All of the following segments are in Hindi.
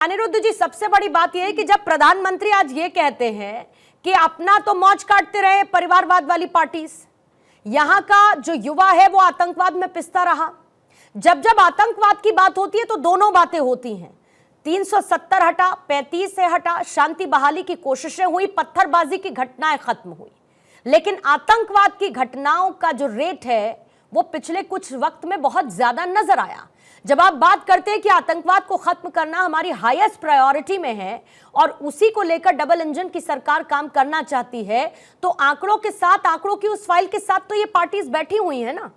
अनिरुद्ध जी, सबसे बड़ी बात यह है कि जब प्रधानमंत्री आज ये कहते हैं कि अपना तो मौज काटते रहे परिवारवाद वाली पार्टी, यहां का जो युवा है वो आतंकवाद में पिसता रहा। जब जब आतंकवाद की बात होती है तो दोनों बातें होती हैं। 370 हटा, 35 से हटा, शांति बहाली की कोशिशें हुई, पत्थरबाजी की घटनाएं खत्म हुई, लेकिन आतंकवाद की घटनाओं का जो रेट है वो पिछले कुछ वक्त में बहुत ज्यादा नजर आया। जब आप बात करते हैं कि आतंकवाद को खत्म करना हमारी हाईएस्ट प्रायोरिटी में है और उसी को लेकर डबल इंजन की सरकार काम करना चाहती है, तो आंकड़ों के साथ, आंकड़ों की उस फाइल के साथ तो ये पार्टीज बैठी हुई है ना,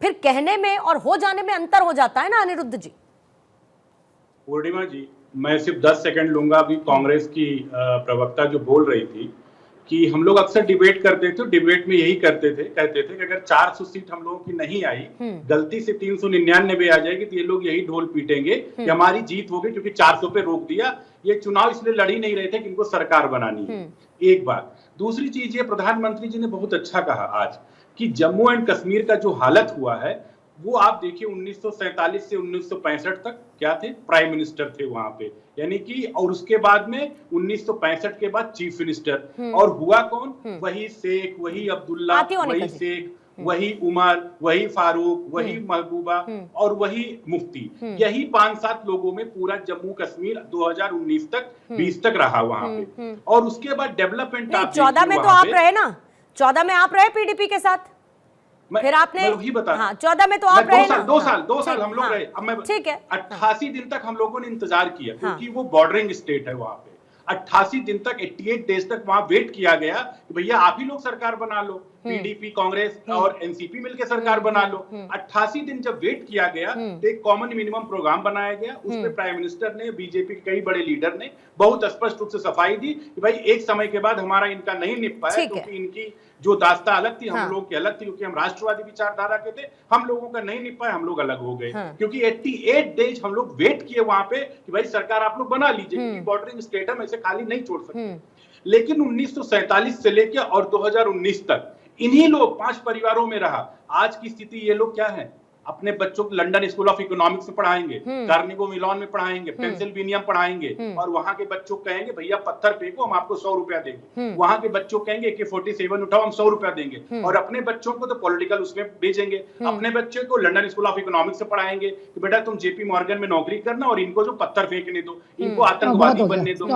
फिर कहने में और हो जाने में अंतर हो जाता है ना अनिरुद्ध जी। पूर्णिमा जी, मैं सिर्फ 10 सेकंड लूंगा। अभी कांग्रेस की प्रवक्ता जो बोल रही थी कि हम लोग अक्सर डिबेट करते थे, डिबेट में यही कहते थे कि अगर 400 सीट हम लोगों की नहीं आई, गलती से 399 आ जाएगी तो ये लोग यही ढोल पीटेंगे कि हमारी जीत होगी क्योंकि 400 पे रोक दिया। ये चुनाव इसलिए लड़ ही नहीं रहे थे कि इनको सरकार बनानी है। एक बात। दूसरी चीज, ये प्रधानमंत्री जी ने बहुत अच्छा कहा आज कि जम्मू एंड कश्मीर का जो हालत हुआ है वो आप देखिए 1947 से 1965 तक क्या थे, प्राइम मिनिस्टर थे वहां पे, यानी कि, और उसके बाद में 1965 के बाद चीफ मिनिस्टर, और हुआ कौन, वही शेख, वही अब्दुल्ला, वही शेख, वही उमर, वही फारूक, वही महबूबा और वही मुफ्ती। यही 5-7 लोगों में पूरा जम्मू कश्मीर 2019 तक 20 तक रहा वहां पे। और उसके बाद डेवलपमेंट 14 में तो आप रहे ना, 14 में आप रहे पीडीपी के साथ, फिर आपने वही बता, हाँ 14 में तो आप रहे ना। 2 साल हम लोग रहे। अब मैं ठीक है, 88 दिन तक हम लोगों ने इंतजार किया क्योंकि वो बॉर्डरिंग स्टेट है वहां पे। 88 दिन तक, 88 डेज तक वहां वेट किया गया कि भैया आप ही लोग सरकार बना लो, पीडीपी, कांग्रेस और एनसीपी मिलकर सरकार बना लो। 88 दिन जब वेट किया गया तो एक कॉमन मिनिमम प्रोग्राम बनाया गया। उसमें प्राइम मिनिस्टर ने, बीजेपी के कई बड़े लीडर ने बहुत स्पष्ट रूप से सफाई दी कि भाई एक समय के बाद हमारा इनका नहीं निप पाया क्योंकि इनकी जो दास्ता अलग थी, हम लोग की अलग थी, क्योंकि हम राष्ट्रवादी विचारधारा के थे, हम लोगों का नहीं निप पाया, हम लोग अलग हो गए। क्योंकि 88 डेज हम लोग वेट किए वहां पे कि भाई सरकार आप लोग बना लीजिए क्योंकि बॉर्डरिंग स्टेट हम ऐसे खाली नहीं छोड़ सकते। लेकिन 1947 से लेकर और 2019 तक इन्हीं लोग 5 परिवारों में रहा। आज की स्थिति ये लोग क्या है, अपने बच्चों को लंदन स्कूल ऑफ इकोनॉमिक्स में पढ़ाएंगे, कार्नेगी मिलॉन में पढ़ाएंगे, पेंसिल्वेनिया में पढ़ाएंगे, और वहां के बच्चों कहेंगे भैया पत्थर फेंको हम आपको 100 रुपया देंगे। वहां के बच्चों कहेंगे AK-47 उठाओ हम 100 रुपया देंगे। और अपने बच्चों को तो पॉलिटिकल उसमें भेजेंगे, अपने बच्चे को लंदन स्कूल ऑफ इकोनॉमिक्स से पढ़ाएंगे कि बेटा तुम JP मॉर्गन में नौकरी करना और इनको जो पत्थर फेंकने दो, इनको आतंकवादी बनने दो,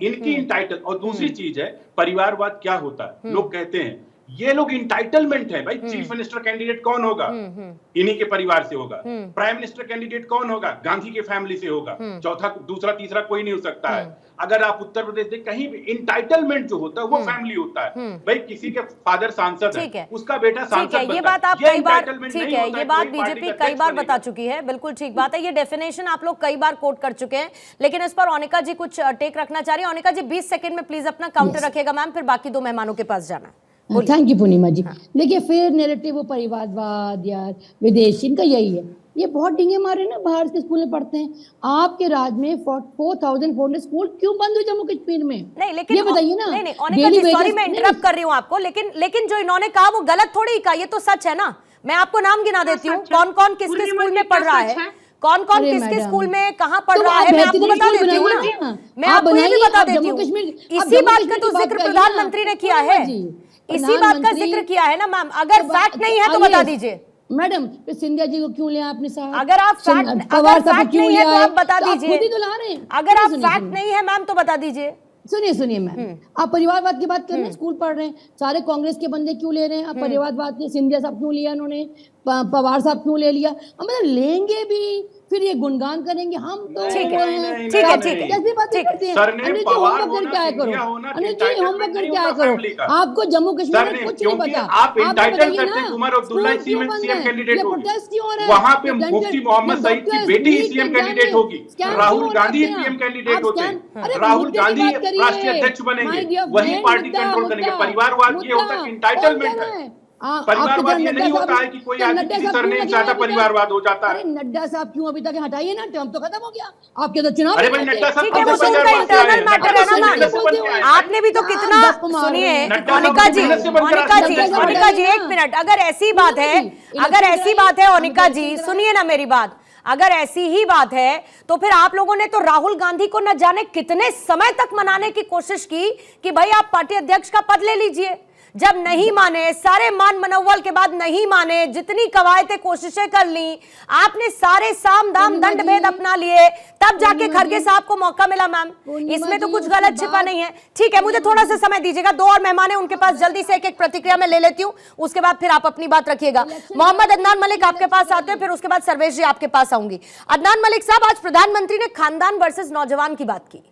इनकी इंटाइटल। और दूसरी चीज है परिवारवाद क्या होता है। लोग कहते हैं ये लोग इंटाइटलमेंट है, भाई चीफ मिनिस्टर कैंडिडेट कौन होगा, इन्हीं के परिवार से होगा। प्राइम मिनिस्टर कैंडिडेट कौन होगा, गांधी के फैमिली से होगा। चौथा, दूसरा, तीसरा कोई नहीं हो सकता है। अगर आप उत्तर प्रदेश देख, कहीं भी इंटाइटलमेंट जो होता है वो फैमिली होता है। भाई किसी के फादर सांसद है, उसका बेटा सांसद बनता है। ये बात आप कई बार, ठीक है, ये बात बीजेपी कई बार बता चुकी है, बिल्कुल ठीक बात है। ये डेफिनेशन आप लोग कई बार कोट कर चुके हैं, लेकिन इस पर ओनिका जी कुछ टेक रखना चाह रही है। ओनिका जी 20 सेकंड में प्लीज अपना काउंटर रखेगा मैम, फिर बाकी 2 मेहमानों के पास जाना है। थैंक यू पूर्णिमा जी। देखिए फिर नैरेटिव वो परिवारवाद या विदेशी, इनका यही है। ये बहुत डिंगे मारे ना, बाहर के स्कूल में पढ़ते हैं। आपके राज में 4400 स्कूल क्यों बंद हुए जम्मू कश्मीर में? नहीं, लेकिन ये बताइए ना। नहीं, ओनिका जी सॉरी मैं इंटरप्ट कर रही हूँ आपको, लेकिन जो इन्होंने कहा वो गलत थोड़ी कहा, ये तो सच है ना। मैं आपको नाम गिना देती हूँ, कौन कौन किसके स्कूल में पढ़ रहा है, कौन कौन किसके स्कूल में कहाँ पढ़ रहा है, मैं आपको बता देती हूँ ना। मैं आपको ये भी बता देती हूँ, इसी बात का तो जिक्र प्रधानमंत्री ने किया है, इसी बात का जिक्र किया है ना मैम। अगर फैक्ट नहीं है तो बता दीजिए मैडम। सिंधिया जी को क्यों लिया आपने साहब? अगर आप फैक्ट नहीं है तो आप बता दीजिए। खुद ही तो ला रहे हैं। अगर आप फैक्ट नहीं है मैम तो बता दीजिए। सुनिए मैम, आप परिवारवाद की बात कर रहे हैं, स्कूल पढ़ रहे हैं, सारे कांग्रेस के बंदे क्यों ले रहे हैं? आप परिवारवाद के सिंधिया साहब क्यों लिया इन्होंने, पवार साहब क्यों ले लिया? हम लेंगे भी, फिर ये गुणगान करेंगे हम तो। ठीक है, कैसी बातें करते हैं? होमवर्क करके आया करो, होमवर्क करके आया करो। आपको जम्मू कश्मीर में कुछ नहीं पता। आप इंटाइटल करते हैं उमर अब्दुल्ला सीएम कैंडिडेट होगी, वहां पे मुफ्ती मोहम्मद सईद की बेटी सीएम कैंडिडेट होगी, राहुल गांधी पीएम कैंडिडेट होते हैं, राहुल गांधी राष्ट्रीय अध्यक्ष बनेंगे, वही पार्टी कंट्रोल करेंगे। परिवारवाद ये होता है, इंटाइटलमेंट है। परिवारवाद ये नहीं होता है कि कोई आदमी किसी सरनेम से आता परिवारवाद हो जाता है। नड्डा साहब क्यों अभी तक हटाइए ना, टर्म तो खत्म हो गया आपके, तो चुनाव। अरे भाई नड्डा साहब इंटरनल मैटर है ना, आपने भी तो कितना, सुनिए ओनिका जी एक मिनट, अगर ऐसी बात है ओनिका जी सुनिए ना मेरी बात, अगर ऐसी ही बात है तो फिर आप लोगों ने तो राहुल गांधी को न जाने कितने समय तक मनाने की कोशिश की कि भाई आप पार्टी अध्यक्ष का पद ले लीजिए। जब नहीं माने, सारे मान मनोबल के बाद नहीं माने, जितनी कवायतें कोशिशें कर ली, आपने सारे साम दाम दंड भेद अपना लिए, तब जाके खड़गे साहब को मौका मिला। मैम, इसमें तो कुछ गलत छिपा नहीं है। ठीक है, मुझे थोड़ा सा समय दीजिएगा, 2 और मेहमान है, उनके पास जल्दी से एक एक प्रतिक्रिया में ले लेती हूँ, उसके बाद फिर आप अपनी बात रखिएगा। मोहम्मद अदनान मलिक आपके पास आते हैं, फिर उसके बाद सर्वेश जी आपके पास आऊंगी। अदनान मलिक साहब, आज प्रधानमंत्री ने खानदान वर्सेस नौजवान की बात की,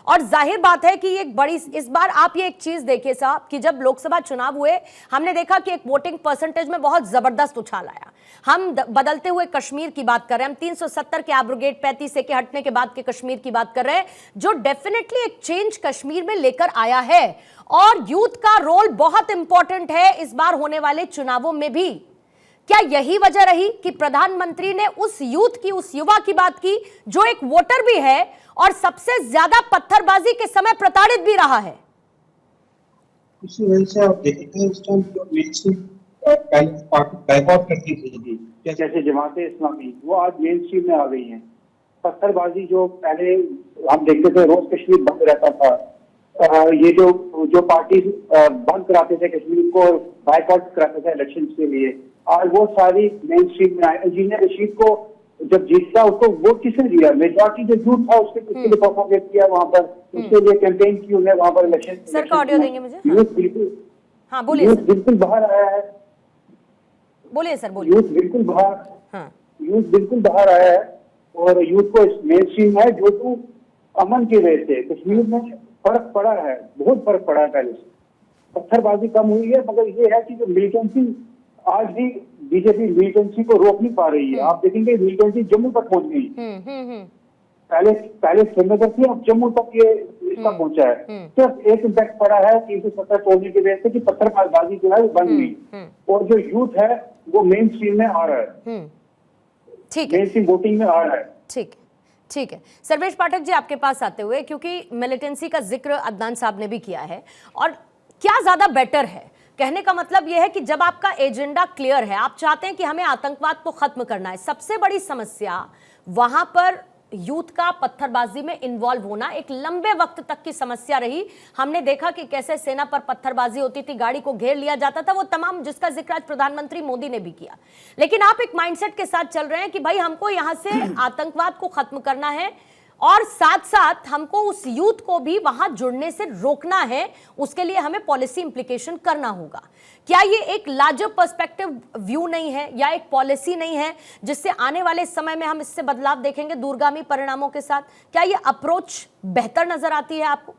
और जाहिर बात है कि एक बड़ी, इस बार आप ये एक चीज देखिए साहब कि जब लोकसभा चुनाव हुए हमने देखा कि एक वोटिंग परसेंटेज में बहुत जबरदस्त उछाल आया। हम बदलते हुए कश्मीर की बात कर रहे हैं, हम 370 के एब्रोगेट 35 के हटने के बाद के कश्मीर की बात कर रहे हैं, जो डेफिनेटली एक चेंज कश्मीर में लेकर आया है। और यूथ का रोल बहुत इंपॉर्टेंट है इस बार होने वाले चुनावों में भी। क्या यही वजह रही कि प्रधानमंत्री ने उस यूथ की, उस युवा की बात की जो एक वोटर भी है और सबसे ज्यादा पत्थरबाजी के समय प्रताड़ित भी रहा है? इसी वजह से आप देखेंगे इस टाइम जो मेन स्ट्रीम बैकआउट करती थी, जैसे जमाते इस्लामी, वो आज मेन स्ट्रीम में आ गई हैं। पत्थरबाजी जो पहले हम देखते थे रोज कश्मीर बंद रहता था, ये जो पार्टी बंद कराते थे कश्मीर को, बाइकआउट कराते थे इलेक्शन के लिए, आज वो सारी मेन स्ट्रीम में आए। इंजीनियर रशीद को जब जीता उसको वोट किसने दिया? मेजॉरिटी जो यूथ था उसके लिए प्रोपोगेट किया वहां पर, उसके लिए कैंपेन की उन्हें वहां पर इलेक्शन। सर का ऑडियो देंगे मुझे? यूथ बिल्कुल, हाँ बोलिए सर। बिल्कुल बाहर आया है। बोलिए सर, बोलिए। यूथ बिल्कुल बाहर, हाँ, यूथ बिल्कुल बाहर आया है और यूथ को मेन स्ट्रीम है जो तो अमन की वजह से कश्मीर में फर्क पड़ा है, बहुत फर्क पड़ा है पहले से। पत्थरबाजी कम हुई है, मगर ये है कि जो मिलिटेंसी, आज भी बीजेपी मिलिटेंसी को रोक नहीं पा रही है। आप देखेंगे मिलिटेंसी जम्मू तक पहुंच गई। पहले श्रीनगर थी, अब जम्मू तक ये इसका पहुंचा है। सिर्फ एक इम्पैक्ट पड़ा है 370 तोड़ने की वजह से कि पत्थरबाजी जो है वो बंद हुई, और जो यूथ है वो मेन स्ट्रीम में आ रहा है, ठीक है, मेन स्ट्रीम वोटिंग में आ रहा है। ठीक है। सर्वेश पाठक जी आपके पास आते हुए, क्योंकि मिलिटेंसी का जिक्र अदनान साहब ने भी किया है, और क्या ज्यादा बेटर है? कहने का मतलब यह है कि जब आपका एजेंडा क्लियर है, आप चाहते हैं कि हमें आतंकवाद को खत्म करना है, सबसे बड़ी समस्या वहां पर यूथ का पत्थरबाजी में इन्वॉल्व होना एक लंबे वक्त तक की समस्या रही। हमने देखा कि कैसे सेना पर पत्थरबाजी होती थी, गाड़ी को घेर लिया जाता था, वो तमाम जिसका जिक्र आज प्रधानमंत्री मोदी ने भी किया। लेकिन आप एक माइंडसेट के साथ चल रहे हैं कि भाई हमको यहां से आतंकवाद को खत्म करना है, और साथ साथ हमको उस यूथ को भी वहां जुड़ने से रोकना है, उसके लिए हमें पॉलिसी इंप्लीकेशन करना होगा। क्या ये एक लार्जर पर्सपेक्टिव व्यू नहीं है, या एक पॉलिसी नहीं है जिससे आने वाले समय में हम इससे बदलाव देखेंगे दूरगामी परिणामों के साथ? क्या ये अप्रोच बेहतर नजर आती है आपको?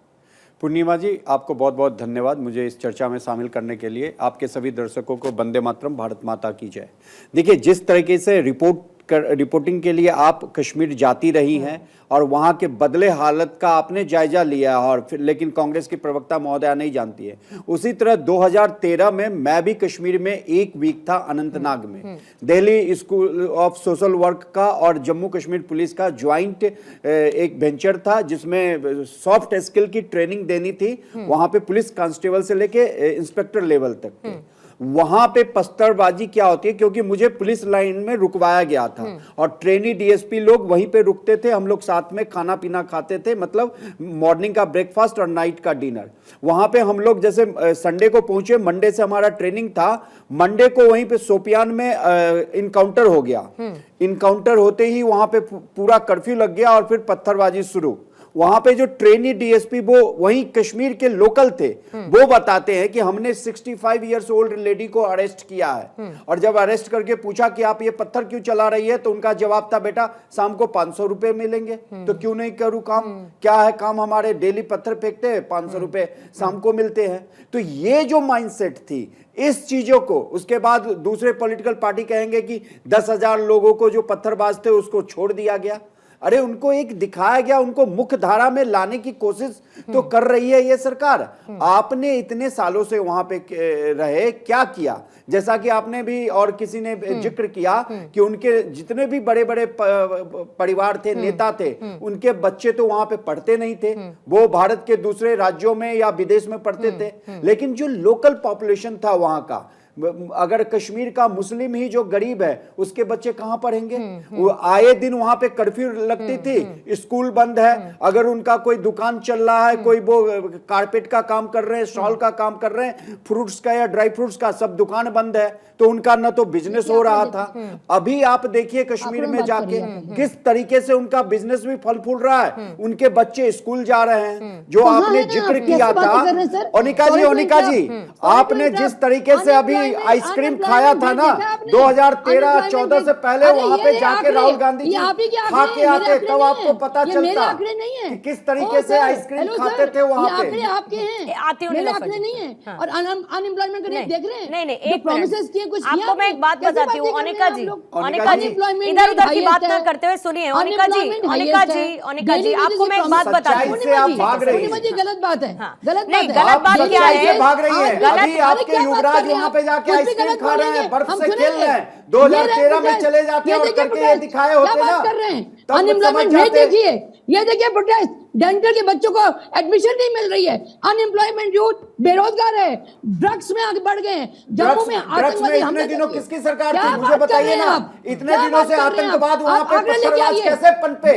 पूर्णिमा जी, आपको बहुत बहुत धन्यवाद मुझे इस चर्चा में शामिल करने के लिए। आपके सभी दर्शकों को वंदे मातरम, भारत माता की जय। देखिए, जिस तरीके से रिपोर्टिंग के लिए आप कश्मीर जाती रही हैं और वहां के बदले हालत का आपने जायजा लिया है, और फिर लेकिन कांग्रेस की प्रवक्ता महोदया नहीं जानती है। उसी तरह 2013 में मैं भी कश्मीर में एक वीक था, अनंतनाग में, Delhi school of social work का और जम्मू कश्मीर पुलिस का ज्वाइंट एक वेंचर था, जिसमें सॉफ्ट स्किल की ट्रेनिंग देनी थी वहां पे पुलिस कांस्टेबल से लेके इंस्पेक्टर लेवल तक। वहां पे पत्थरबाजी क्या होती है, क्योंकि मुझे पुलिस लाइन में रुकवाया गया था और ट्रेनी डीएसपी लोग वहीं पे रुकते थे, हम लोग साथ में खाना पीना खाते थे, मतलब मॉर्निंग का ब्रेकफास्ट और नाइट का डिनर। वहां पे हम लोग जैसे संडे को पहुंचे, मंडे से हमारा ट्रेनिंग था, मंडे को वहीं पे शोपियान में इनकाउंटर हो गया। इनकाउंटर होते ही वहां पे पूरा कर्फ्यू लग गया और फिर पत्थरबाजी शुरू। वहां पे जो ट्रेनी डीएसपी वो वहीं कश्मीर के लोकल थे, वो बताते हैं कि हमने 65 इयर्स ओल्ड लेडी को अरेस्ट किया है, और जब अरेस्ट करके पूछा कि आप ये पत्थर क्यों चला रही है, तो उनका जवाब था, बेटा शाम को 500 रुपए मिलेंगे तो क्यों नहीं करूं काम, क्या है काम, हमारे डेली पत्थर फेंकते हैं, 500 रुपए शाम को मिलते हैं। तो ये जो माइंडसेट थी इस चीजों को, उसके बाद दूसरे पॉलिटिकल पार्टी कहेंगे कि 10,000 लोगों को जो पत्थरबाज थे उसको छोड़ दिया गया। अरे उनको एक दिखाया गया, उनको मुख्य धारा में लाने की कोशिश तो कर रही है ये सरकार। आपने इतने सालों से वहां पे रहे, क्या किया? जैसा कि आपने भी और किसी ने जिक्र किया कि उनके जितने भी बड़े बड़े परिवार थे, नेता थे, उनके बच्चे तो वहां पे पढ़ते नहीं थे, वो भारत के दूसरे राज्यों में या विदेश में पढ़ते थे। लेकिन जो लोकल पॉपुलेशन था वहां का, अगर कश्मीर का मुस्लिम ही जो गरीब है उसके बच्चे कहां पढ़ेंगे? वो आए दिन वहां पे कर्फ्यू लगती थी, स्कूल बंद है, अगर उनका कोई दुकान चल रहा है, कोई वो कारपेट का काम कर रहे हैं, शॉल का काम कर रहे हैं, फ्रूट्स का या ड्राई फ्रूट्स का, सब दुकान बंद है, तो उनका न तो बिजनेस हो रहा था। अभी आप देखिए कश्मीर में जाके किस तरीके से उनका बिजनेस भी फल फूल रहा है, उनके बच्चे स्कूल जा रहे हैं। जो आपने जिक्र किया था ओनिका जी, आपने जिस तरीके से अभी आइसक्रीम खाया था ना 2013-14 से पहले, वहां पे जाके राहुल गांधी जी खा के आते, तब आपको पता चलता कि किस तरीके से आइसक्रीम खाते थे वहां पे। आते नहीं है। और अनएम्प्लॉयमेंट का रेट देख रहे हैं? नहीं, जो promises किए कुछ आपको मैं एक बात बताती हूँ ओनिका जी, इधर उधर की बात ना करते हुए सुनिए ओनिका जी, आपको मैं एक बात बताती हूँ। गलत बात है, गलत नहीं, गलत बात क्या है? भाग रही है, अभी आपके युवराज वहां पे जाके आइसक्रीम खा रहे हैं, बर्फ से खेल रहे हैं, 2013 में चले जाते हैं और करके ये दिखाए होते ना, अनएम्प्लॉयमेंट रेट देखिए, ये देखिए प्रोटेस्ट, डेंटल के बच्चों को एडमिशन नहीं मिल रही है, अनएम्प्लॉयमेंट यूथ बेरोजगार है, ड्रग्स में आगे बढ़ गए हैं, जम्मू में आतंकवादी हमले। इतने दिनों किसकी सरकार थी मुझे बताइए ना, इतने दिनों से आतंकवाद वहां पे पत्थरबाज कैसे पनपे?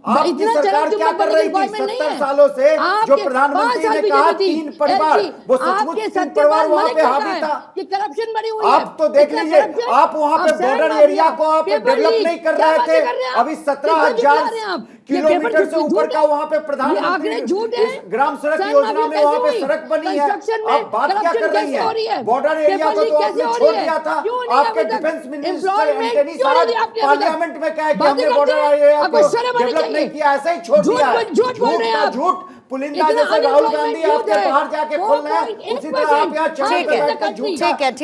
आपकी सरकार क्या कर रही थी 70 सालों से? जो प्रधानमंत्री ने कहा 3 परिवार, वो सचमुच 3 परिवार वहां पे हावी था कि करप्शन बढ़ी हुई है। आप तो देख लीजिए, आप वहां पे बॉर्डर एरिया को आप डेवलप नहीं कर रहे थे, अभी 17,000 किलोमीटर से ऊपर का वहां पे प्रधानमंत्री ग्राम सड़क योजना में वहां पे सड़क बनी है। आप बात क्या कर रही है? बॉर्डर एरिया को तो आपने छोड़ दिया था। आपके डिफेंस मिनिस्टर एंटनी साहब पार्लियामेंट में कहा कि हमने बॉर्डर एरिया को डेवलप नहीं किया, ऐसे ही छोड़ दिया है। झूठ पुलिंदा जैसे राहुल गांधी आपके बाहर जाके खोल रहे हैं, उसी तरह आप यहाँ चैनल पे बैठकर झूठ